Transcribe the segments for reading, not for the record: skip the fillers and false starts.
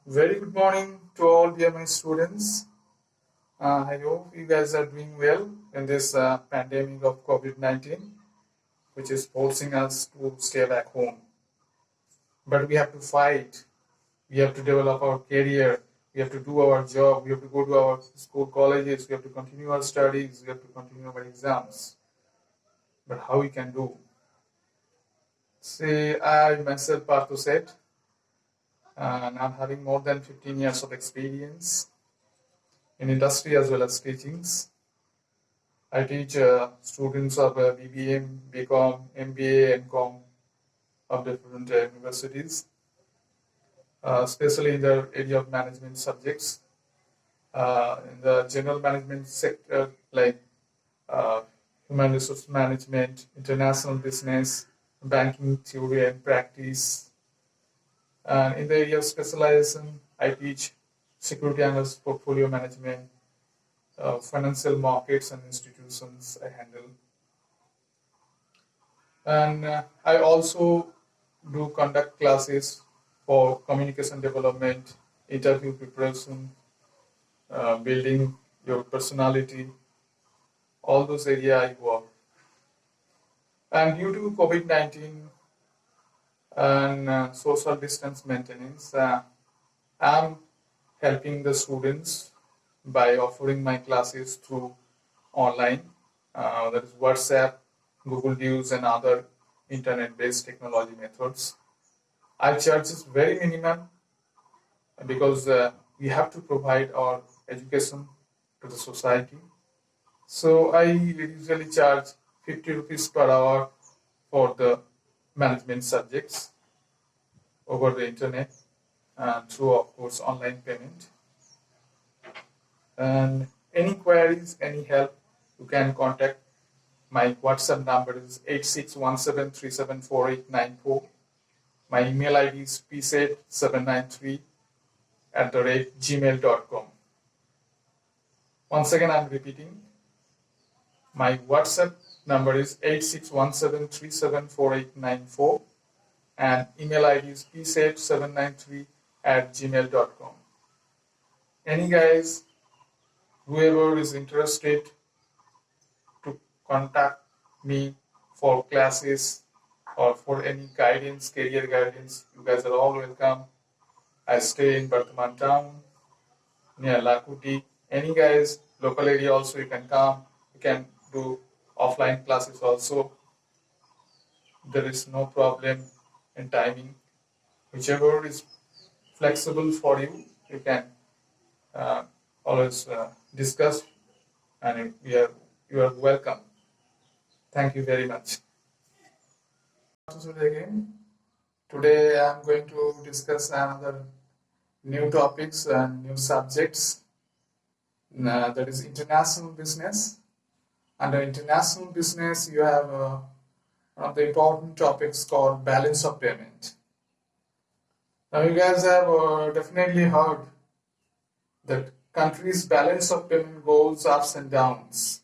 Very good morning to all dear my students. I hope you guys are doing well in this pandemic of COVID-19, which is forcing us to stay back home. But we have to fight. We have to develop our career. We have to do our job. We have to go to our school, colleges. We have to continue our studies. We have to continue our exams. But how we can do? Say, I myself, Partho said, and I'm having more than 15 years of experience in industry as well as teachings. I teach students of BBM, BCom, MBA, and Com of different universities, especially in the area of management subjects. In the general management sector, like human resource management, international business, banking theory and practice. And in the area of specialization, I teach security analyst, portfolio management, financial markets and institutions I handle. And I also do conduct classes for communication development, interview preparation, building your personality, all those areas I work. And due to COVID-19 and social distance maintenance, I'm helping the students by offering my classes through online, that is WhatsApp, Google Duos, and other internet-based technology methods. I charge is very minimum because we have to provide our education to the society. So I usually charge 50 rupees per hour for the management subjects over the internet and through, of course, online payment. And any queries, any help, you can contact. My WhatsApp number is 8617374894. My email ID is psaid793@gmail.com. Once again, I'm repeating. My WhatsApp number is 8617374894 and email ID is psaid793@gmail.com. Any guys, whoever is interested to contact me for classes or for any guidance, career guidance, you guys are all welcome. I stay in Bardhaman town near Lakuti. Any guys, local area also, you can come. You can do offline classes also. There is no problem in timing. Whichever is flexible for you, you can always discuss, and you are welcome. Thank you very much. Today I'm going to discuss another new topics and new subjects, that is international business. Under international business, you have one of the important topics called balance of payment. Now you guys have definitely heard that countries' balance of payment goes ups and downs.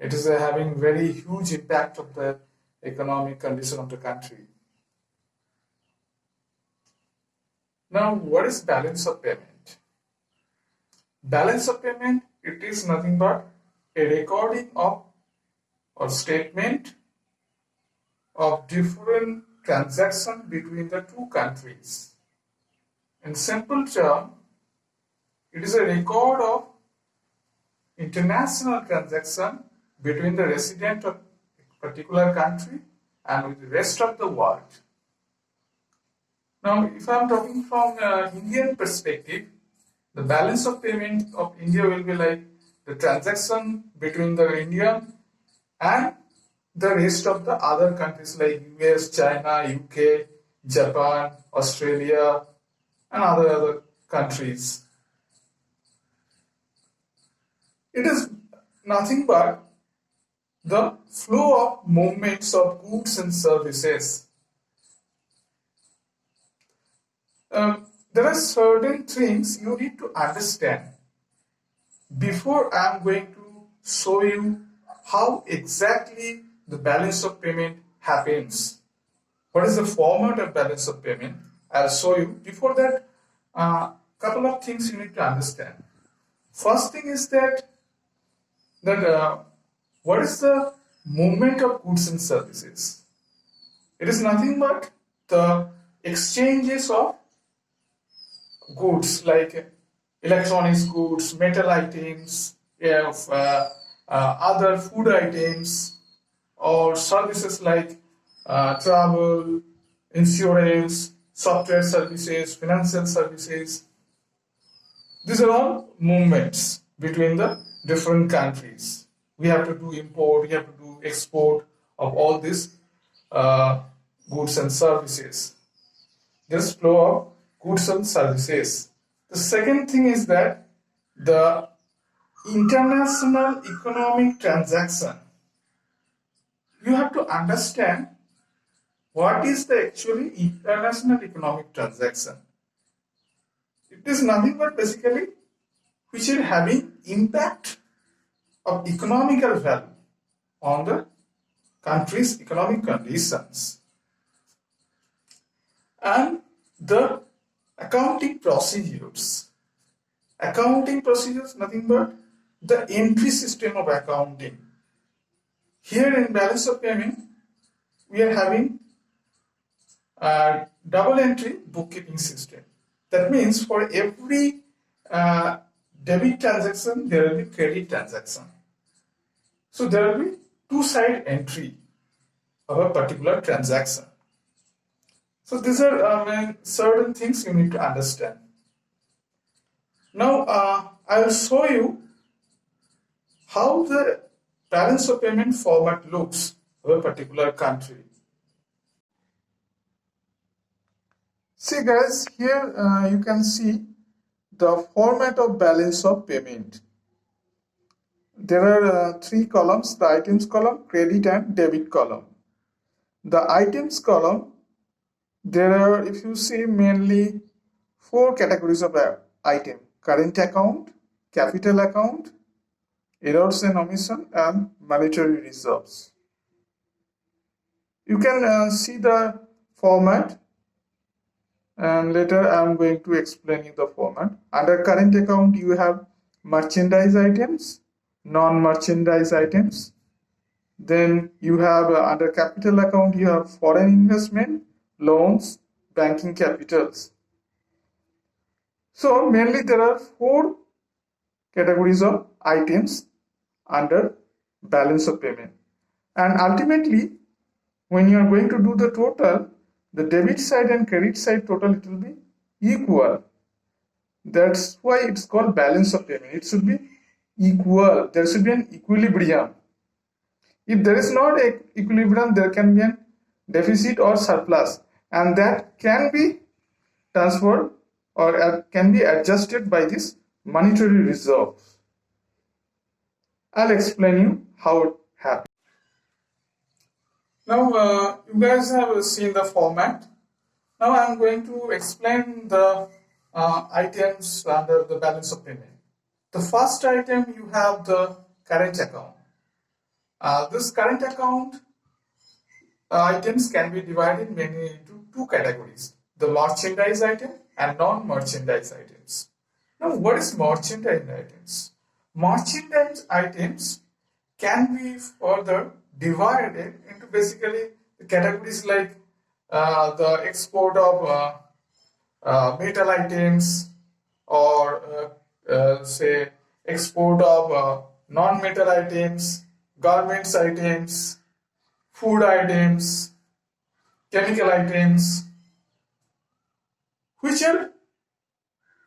It is having very huge impact of the economic condition of the country. Now, what is balance of payment? Balance of payment, it is nothing but a recording of or statement of different transactions between the two countries. In simple term, it is a record of international transaction between the resident of a particular country and with the rest of the world. Now, if I am talking from Indian perspective, the balance of payment of India will be like the transaction between the India and the rest of the other countries like US, China, UK, Japan, Australia, and other countries. It is nothing but the flow of movements of goods and services. There are certain things you need to understand before I am going to show you how exactly the balance of payment happens. What is the format of balance of payment? I'll show you. Before that, couple of things you need to understand. First thing is that what is the movement of goods and services? It is nothing but the exchanges of goods like electronics goods, metal items, other food items, or services like travel, insurance, software services, financial services. These are all movements between the different countries. We have to do import, we have to do export of all these uh, goods and services. This flow of goods and services. The second thing is that the international economic transaction. You have to understand what is the actually international economic transaction. It is nothing but basically which is having impact of economical value on the country's economic conditions. And the accounting procedures. Accounting procedures nothing but the entry system of accounting. Here in balance of payment, we are having a double entry bookkeeping system. That means for every debit transaction, there will be credit transaction. So there will be two-side entry of a particular transaction. So these are certain things you need to understand. Now I will show you how the balance of payment format looks of a particular country. See guys, here you can see the format of balance of payment. There are three columns: the items column, credit and debit column. The items column, there are, if you see, mainly four categories of item: current account, capital account, errors and omission, and monetary reserves. You can see the format, and later I am going to explain you the format. Under current account, you have merchandise items, non-merchandise items. Then you have under capital account, you have foreign investment, loans, banking capitals. So mainly there are four categories of items under balance of payment. And ultimately, when you are going to do the total, the debit side and credit side total, it will be equal. That's why it's called balance of payment. It should be equal. There should be an equilibrium. If there is not an equilibrium, there can be a deficit or surplus, and that can be transferred or can be adjusted by this monetary reserve. I'll explain you how it happens. Now you guys have seen the format. Now I'm going to explain the items under the balance of payment. The first item, you have the current account. This current account items can be divided mainly into two categories: the merchandise item and non-merchandise items. Now, what is merchandise items? Merchandise items can be further divided into basically the categories like the export of metal items, or say export of non-metal items, garments items, food items, chemical items, which are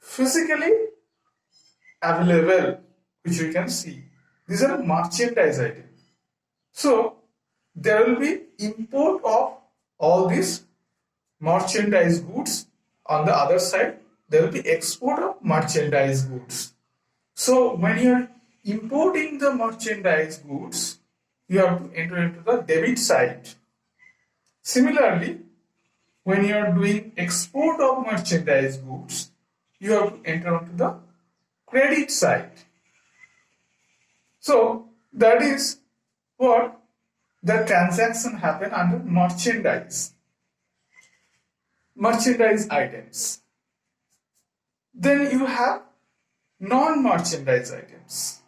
physically available, which you can see. These are merchandise items. So there will be import of all these merchandise goods. On the other side, there will be export of merchandise goods. So when you are importing the merchandise goods, you have to enter into the debit side. Similarly, when you are doing export of merchandise goods, you have to enter into the credit side. So that is what the transaction happen under merchandise. merchandise items. Then you have non-merchandise items.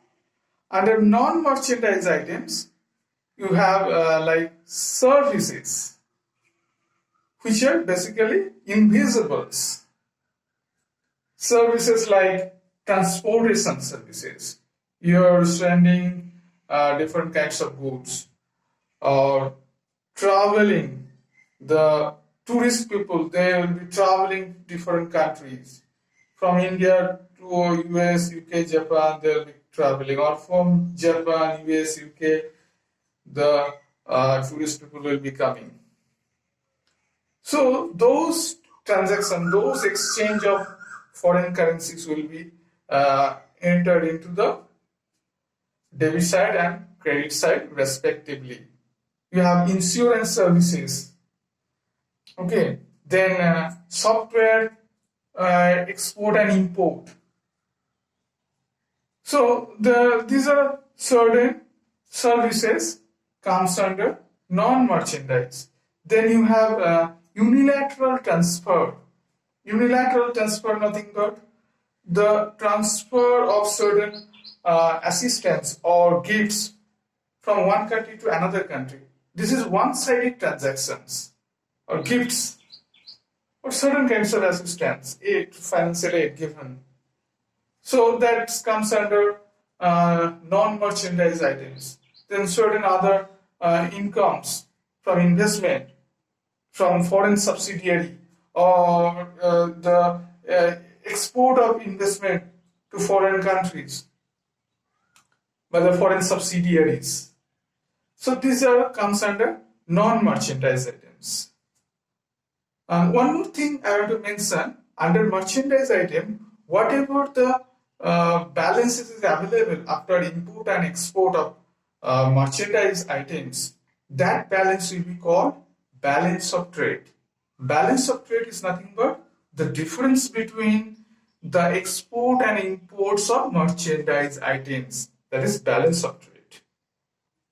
Under non-merchandise items, you have like services, which are basically invisibles. Services like transportation services. You're sending different kinds of goods, or traveling. The tourist people, they will be traveling different countries. From India to US, UK, Japan, they will be traveling, or from Japan, US, UK, the tourist people will be coming. So those transactions, those exchange of foreign currencies will be entered into the debit side and credit side respectively. You have insurance services. Okay, then software export and import. So these are certain services comes under non-merchandise. Then you have unilateral transfer. Unilateral transfer, nothing but the transfer of certain assistance or gifts from one country to another country. This is one-sided transactions or gifts or certain kinds of assistance, aid, financial aid given. So that comes under non-merchandise items. Then certain other incomes from investment, from foreign subsidiary, or the export of investment to foreign countries by the foreign subsidiaries. So these comes under non-merchandise items. One more thing I want to mention, under merchandise item, whatever the balances is available after import and export of merchandise items, that balance will be called balance of trade. Balance of trade is nothing but the difference between the export and imports of merchandise items. That is balance of trade.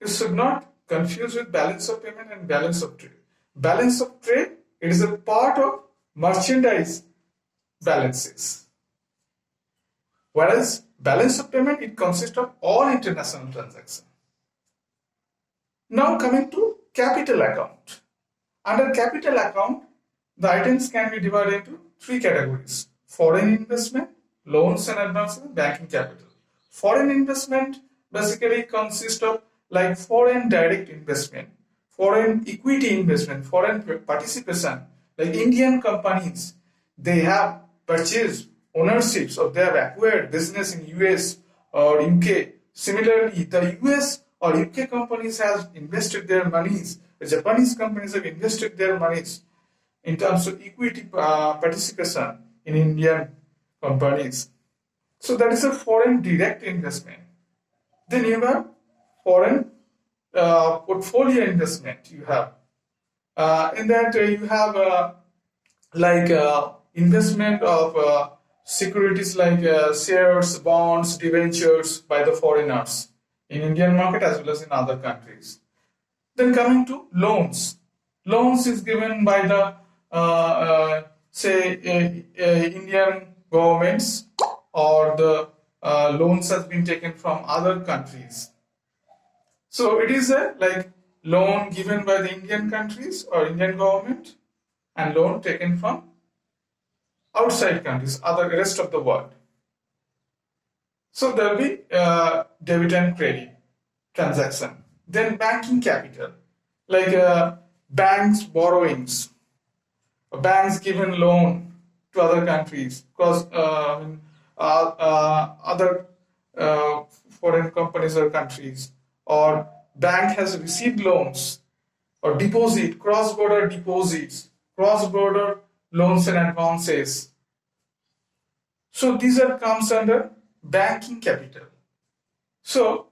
You should not confuse with balance of payment and balance of trade. Balance of trade, it is a part of merchandise balances. Whereas balance of payment, it consists of all international transactions. Now coming to capital account. Under capital account, the items can be divided into three categories: foreign investment, loans and advances, banking capital. Foreign investment basically consists of like foreign direct investment, foreign equity investment, foreign participation. Like Indian companies, they have purchased ownerships or they have acquired business in US or UK. Similarly, the US or UK companies have invested their monies, the Japanese companies have invested their monies in terms of equity participation in Indian companies. So that is a foreign direct investment. Then you have foreign portfolio investment. You have in that you have investment of securities like shares, bonds, debentures by the foreigners in Indian market as well as in other countries. Then coming to loans. Loans is given by the Indian governments, or the loans has been taken from other countries. So it is a loan given by the Indian countries or Indian government, and loan taken from outside countries, other rest of the world. So there will be debit and credit transaction. Then banking capital, like banks borrowings, banks given loan to other countries because other foreign companies or countries, or bank has received loans or deposit, cross-border deposits, cross-border loans and advances. So these comes under banking capital. So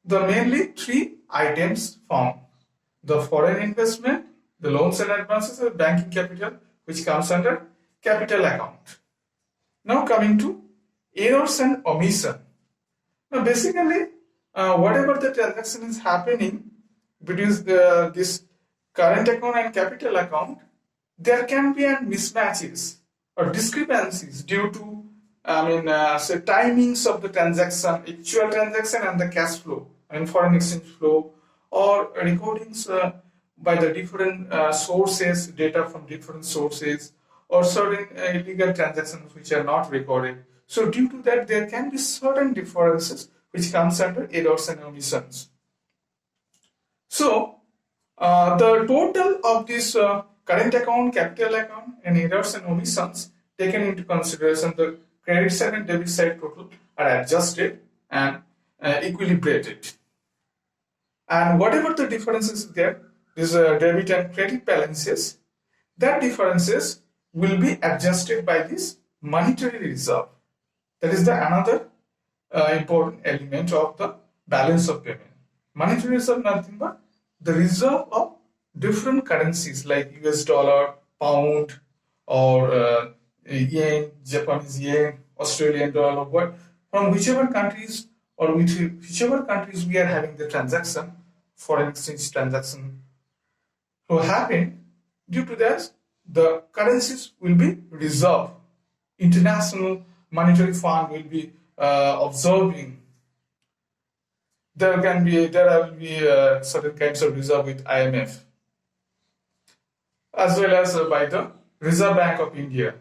the mainly three items form the foreign investment, the loans and advances, and banking capital, which comes under capital account. Now coming to errors and omission. Now basically whatever the transaction is happening between this current account and capital account, there can be mismatches or discrepancies due to, say timings of the transaction, actual transaction and the cash flow, foreign exchange flow, or recordings by the different sources, data from different sources, or certain illegal transactions which are not recorded. So due to that, there can be certain differences which comes under errors and omissions. So the total of this current account, capital account, and errors and omissions taken into consideration, the credit side and debit side total are adjusted and equilibrated. And whatever the differences is there, this debit and credit balances, that differences will be adjusted by this monetary reserve. That is the another important element of the balance of payment. Monetary reserve nothing but the reserve of different currencies like US dollar, pound, or yen, Japanese yen, Australian dollar, what from whichever countries or whichever countries we are having the transaction, foreign exchange transaction to happen. Due to that, the currencies will be reserved. International Monetary Fund will be observing. There will be certain kinds of reserve with IMF, as well as by the Reserve Bank of India.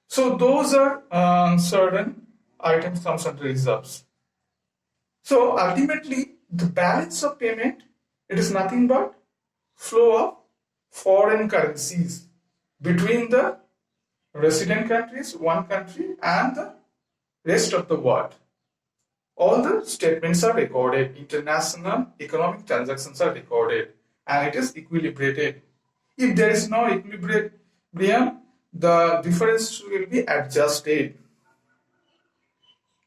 So those are certain items comes under reserves. So ultimately, the balance of payment, it is nothing but flow of foreign currencies between the resident countries, one country, and the rest of the world. All the statements are recorded, international economic transactions are recorded, and it is equilibrated. If there is no equilibrium, the difference will be adjusted.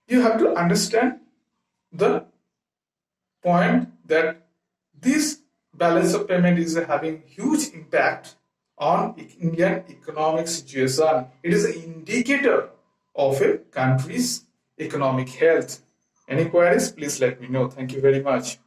You have to understand the point that this balance of payment is having huge impact on Indian economic situation. It is an indicator of a country's economic health. Any queries, please let me know. Thank you very much.